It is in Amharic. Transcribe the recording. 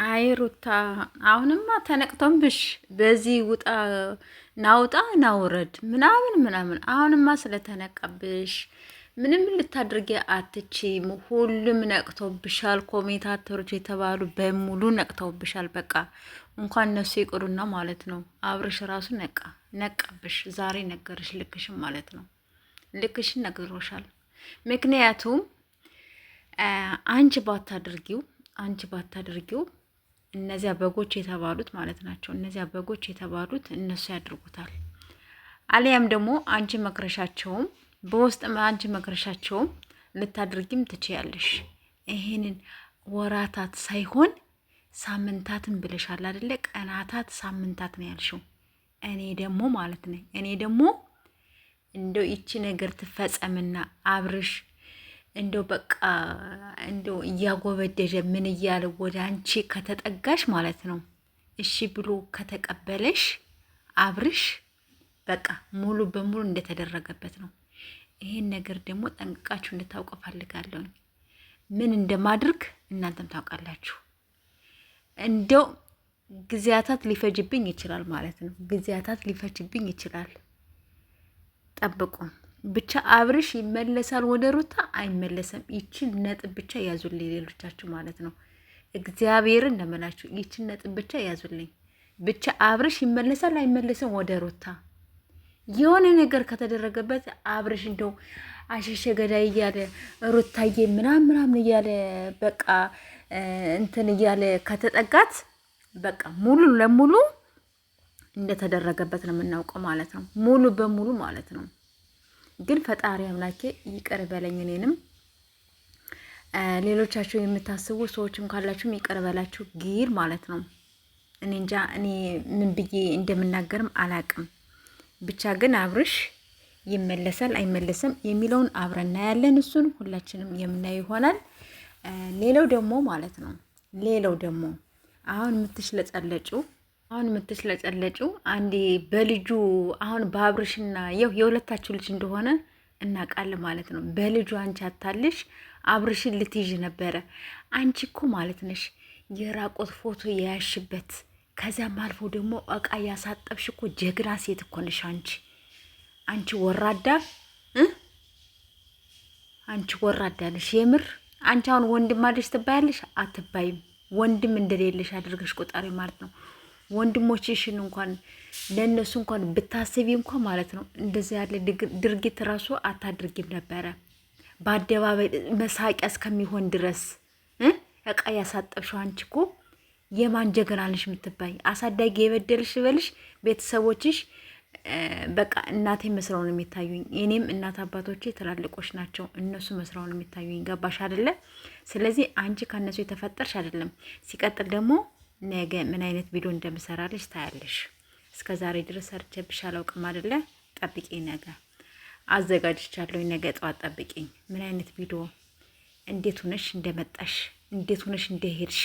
አይ ሩታ አሁንማ ተነቅቶብሽ በዚህ ውጣ ናውጣ ናውረድ ምናምን ምናምን። አሁንማ ስለተነቀብሽ ምንም ልታድርጊ አትችይም። ሁሉም ነቅቶብሻል። ኮሜንታተሮች የተባሉ በሙሉ ነቅተውብሻል። በቃ እንኳን እነሱ ይቅሩና ማለት ነው። አብርሽ ራሱ ነቃብሽ። ዛሬ ነገርሽ ልክሽን ማለት ነው። ልክሽን ነግሮሻል። ምክንያቱም አንቺ ባታድርጊው እነዚያ በጎች የተባሉት ማለት ናቸው። እነዚያ በጎች የተባሉት እነሱ ያድርጉታል። አሊያም ደግሞ አንቺ መክረሻቸውም በውስጥ አንቺ መክረሻቸውም ልታድርጊም ትችያለሽ። ይሄንን ወራታት ሳይሆን ሳምንታትን ብለሻል አይደለ? ቀናታት ሳምንታት ነው ያልሽው። እኔ ደግሞ እንደው ይቺ ነገር ትፈጸምና አብርሽ እንደው በቃ እንደው እያጎበደደ ምን እያለ ወደ አንቺ ከተጠጋሽ ማለት ነው፣ እሺ ብሎ ከተቀበለሽ አብርሽ በቃ ሙሉ በሙሉ እንደተደረገበት ነው። ይሄን ነገር ደግሞ ጠንቅቃችሁ እንድታውቁ ፈልጋለሁ። ምን እንደማድርግ እናንተም ታውቃላችሁ። እንደው ጊዜያታት ሊፈጅብኝ ይችላል ማለት ነው። ጊዜያታት ሊፈጅብኝ ይችላል። ጠብቁ ብቻ። አብርሽ ይመለሳል ወደ ሩታ አይመለስም። ይችን ነጥብ ብቻ ያዙልኝ፣ ሌሎቻችሁ ማለት ነው። እግዚአብሔርን እንደምላችሁ ይችን ነጥብ ብቻ ያዙልኝ። ብቻ አብርሽ ይመለሳል አይመለስም ወደ ሩታ። የሆነ ነገር ከተደረገበት አብርሽ እንደው አሸሸ ገዳይ እያለ ሩታዬ ምናምን እያለ በቃ እንትን እያለ ከተጠጋት በቃ ሙሉ ለሙሉ እንደተደረገበት ነው የምናውቀው ማለት ነው። ሙሉ በሙሉ ማለት ነው። ግን ፈጣሪ አምላኬ ይቅር በለኝ። እኔንም ሌሎቻችሁ የምታስቡ ሰዎችም ካላችሁም ይቅር በላችሁ ጊር ማለት ነው። እኔ እንጃ እኔ ምን ብዬ እንደምናገርም አላቅም። ብቻ ግን አብርሽ ይመለሳል አይመለስም የሚለውን አብረን እናያለን። እሱን ሁላችንም የምናየው ይሆናል። ሌላው ደግሞ ማለት ነው አሁን የምትሽለጨለጩ አንዴ በልጁ አሁን በአብርሽና የሁለታችሁ ልጅ እንደሆነ እናውቃለን ማለት ነው። በልጁ አንቺ አታልሽ አብርሽን ልትይዥ ነበረ። አንቺ እኮ ማለት ነሽ የራቆት ፎቶ የያሽበት ከዚያም አልፎ ደግሞ እቃ ያሳጠብሽ እኮ ጀግና ሴት እኮ ነሽ አንቺ ወራዳ ነሽ የምር። አንቺ አሁን ወንድም አለሽ ትባያለሽ? አትባይም። ወንድም እንደሌለሽ አድርገሽ ቆጣሪ ማለት ነው። ወንድሞችሽን እንኳን ለእነሱ እንኳን ብታስቢ እንኳን ማለት ነው እንደዚያ ያለ ድርጊት ራሱ አታድርጊም ነበረ። በአደባባይ መሳቂያ እስከሚሆን ድረስ እቃ ያሳጠብሽው አንቺ እኮ የማን ጀግና ነሽ የምትባይ? አሳዳጊ የበደልሽ በልሽ ቤተሰቦችሽ በቃ እናቴ መስራው ነው የሚታዩኝ። እኔም እናት አባቶቼ ትላልቆች ናቸው፣ እነሱ መስራው ነው የሚታዩኝ። ገባሽ አይደለ? ስለዚህ አንቺ ከነሱ የተፈጠርሽ አይደለም። ሲቀጥል ደግሞ ነገ ምን አይነት ቪዲዮ እንደምሰራልሽ ታያለሽ። እስከ ዛሬ ድረስ ሰርቼብሽ አላውቅም አይደለ? ጠብቂኝ፣ ነገ አዘጋጅቻለሁ። ነገ ጠዋት ጠብቂኝ። ምን አይነት ቪዲዮ፣ እንዴት ሆነሽ እንደመጣሽ፣ እንዴት ሆነሽ እንደሄድሽ